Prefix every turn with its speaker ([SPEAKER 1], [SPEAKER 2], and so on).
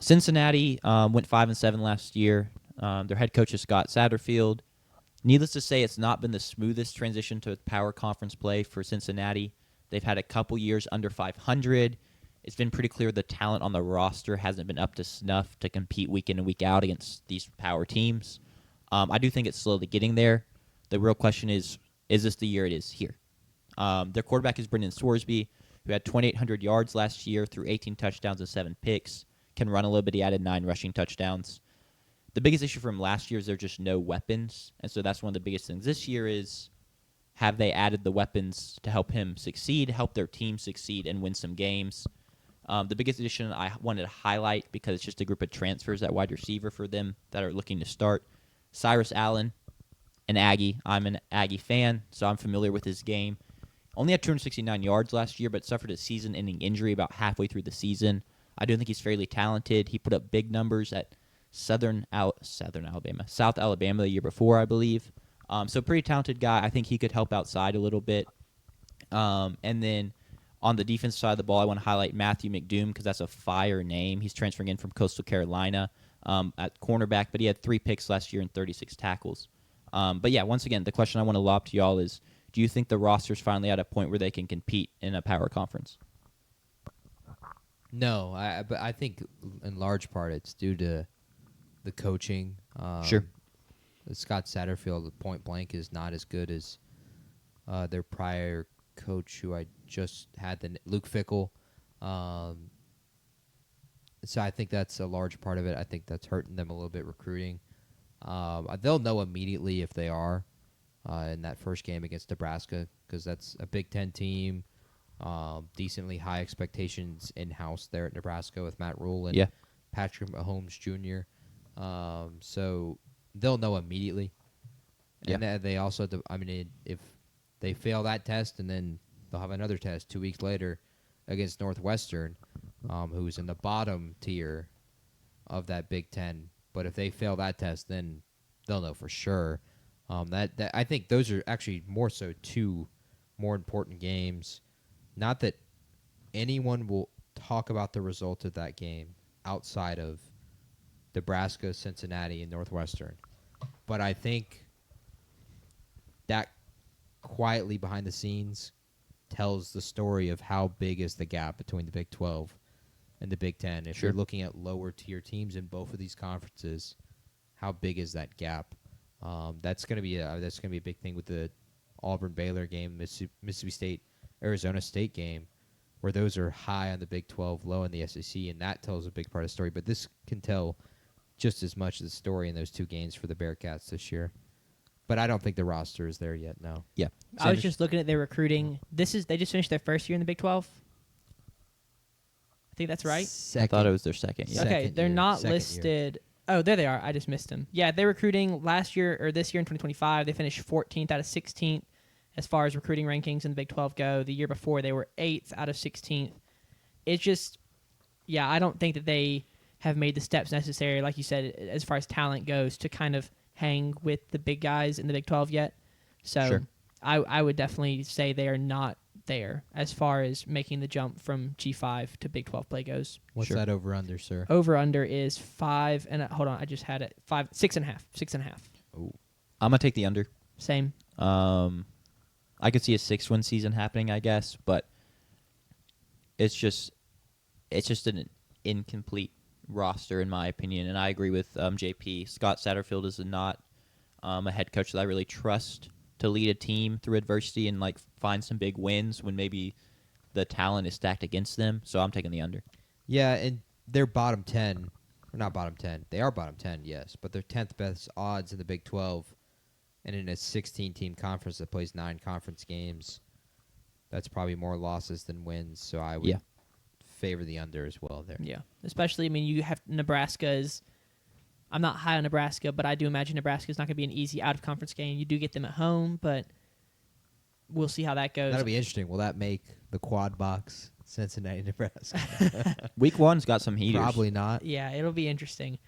[SPEAKER 1] Cincinnati went 5-7 last year. Their head coach is Scott Satterfield. Needless to say, it's not been the smoothest transition to power conference play for Cincinnati. They've had a couple years under 500. It's been pretty clear the talent on the roster hasn't been up to snuff to compete week in and week out against these power teams. I do think it's slowly getting there. The real question is this the year it is here? Their quarterback is Brendan Sorsby, who had 2,800 yards last year through 18 touchdowns and 7 picks. Can run a little bit. He added 9 rushing touchdowns. The biggest issue from last year is there are just no weapons, and so that's one of the biggest things this year is have they added the weapons to help him succeed, help their team succeed, and win some games. The biggest addition I wanted to highlight, because it's just a group of transfers at wide receiver for them that are looking to start, Cyrus Allen, an Aggie. I'm an Aggie fan, so I'm familiar with his game. Only had 269 yards last year, but suffered a season-ending injury about halfway through the season. I do think he's fairly talented. He put up big numbers at South Alabama the year before, I believe. So pretty talented guy. I think he could help outside a little bit. And then on the defense side of the ball, I want to highlight Matthew McDoom because that's a fire name. He's transferring in from Coastal Carolina at cornerback, but he had 3 picks last year and 36 tackles. But yeah, once again, the question I want to lob to y'all is, do you think the roster's finally at a point where they can compete in a power conference?
[SPEAKER 2] No, but I think in large part it's due to the coaching.
[SPEAKER 1] Sure.
[SPEAKER 2] Scott Satterfield, point blank, is not as good as their prior coach, who I just had, Luke Fickell. So I think that's a large part of it. I think that's hurting them a little bit recruiting. They'll know immediately if they are in that first game against Nebraska, because that's a Big Ten team. Decently high expectations in-house there at Nebraska with Matt Rule and Patrick Mahomes Jr. So they'll know immediately. And they also, if they fail that test, and then they'll have another test 2 weeks later against Northwestern, who's in the bottom tier of that Big Ten. But if they fail that test, then they'll know for sure. That I think those are actually more so 2 more important games. Not that anyone will talk about the result of that game outside of Nebraska, Cincinnati, and Northwestern. But I think that quietly behind the scenes tells the story of how big is the gap between the Big 12 and the Big 10. If you're looking at lower tier teams in both of these conferences, how big is that gap? That's going to be a big thing with the Auburn-Baylor game, Mississippi State, Arizona State game, where those are high on the Big 12, low in the SEC, and that tells a big part of the story. But this can tell just as much of the story in those 2 games for the Bearcats this year. But I don't think the roster is there yet, no.
[SPEAKER 1] Yeah.
[SPEAKER 3] I was just looking at their recruiting. They just finished their first year in the Big 12. I think that's right.
[SPEAKER 1] I thought it was their second. Yeah.
[SPEAKER 3] Okay, they're not listed. Oh, there they are. I just missed them. Yeah, they're recruiting last year or this year in 2025. They finished 14th out of 16th as far as recruiting rankings in the Big 12 go. The year before, they were 8th out of 16th. It's just, I don't think that they have made the steps necessary, like you said, as far as talent goes, to kind of hang with the big guys in the Big 12 yet. So I would definitely say they are not there as far as making the jump from G5 to Big 12 play goes.
[SPEAKER 2] What's that over-under, sir?
[SPEAKER 3] Over-under is 5, and hold on, I just had it. 6.5. 6.5.
[SPEAKER 2] Oh, I'm
[SPEAKER 1] going to take the under.
[SPEAKER 3] Same.
[SPEAKER 1] I could see a 6-win season happening, I guess, but it's just an incomplete roster in my opinion, and I agree with JP. Scott Satterfield is not a head coach that I really trust to lead a team through adversity and find some big wins when maybe the talent is stacked against them. So I'm taking the under.
[SPEAKER 2] Yeah, and they're bottom 10. Or not bottom 10. They are bottom 10, yes, but they're 10th best odds in the Big 12. And in a 16-team conference that plays 9 conference games, that's probably more losses than wins. So I would favor the under as well there.
[SPEAKER 3] Yeah, especially, you have Nebraska's. I'm not high on Nebraska, but I do imagine Nebraska's not going to be an easy out-of-conference game. You do get them at home, but we'll see how that goes.
[SPEAKER 2] That'll be interesting. Will that make the quad box Cincinnati, Nebraska?
[SPEAKER 1] Week 1's got some heaters.
[SPEAKER 2] Probably not.
[SPEAKER 3] Yeah, it'll be interesting.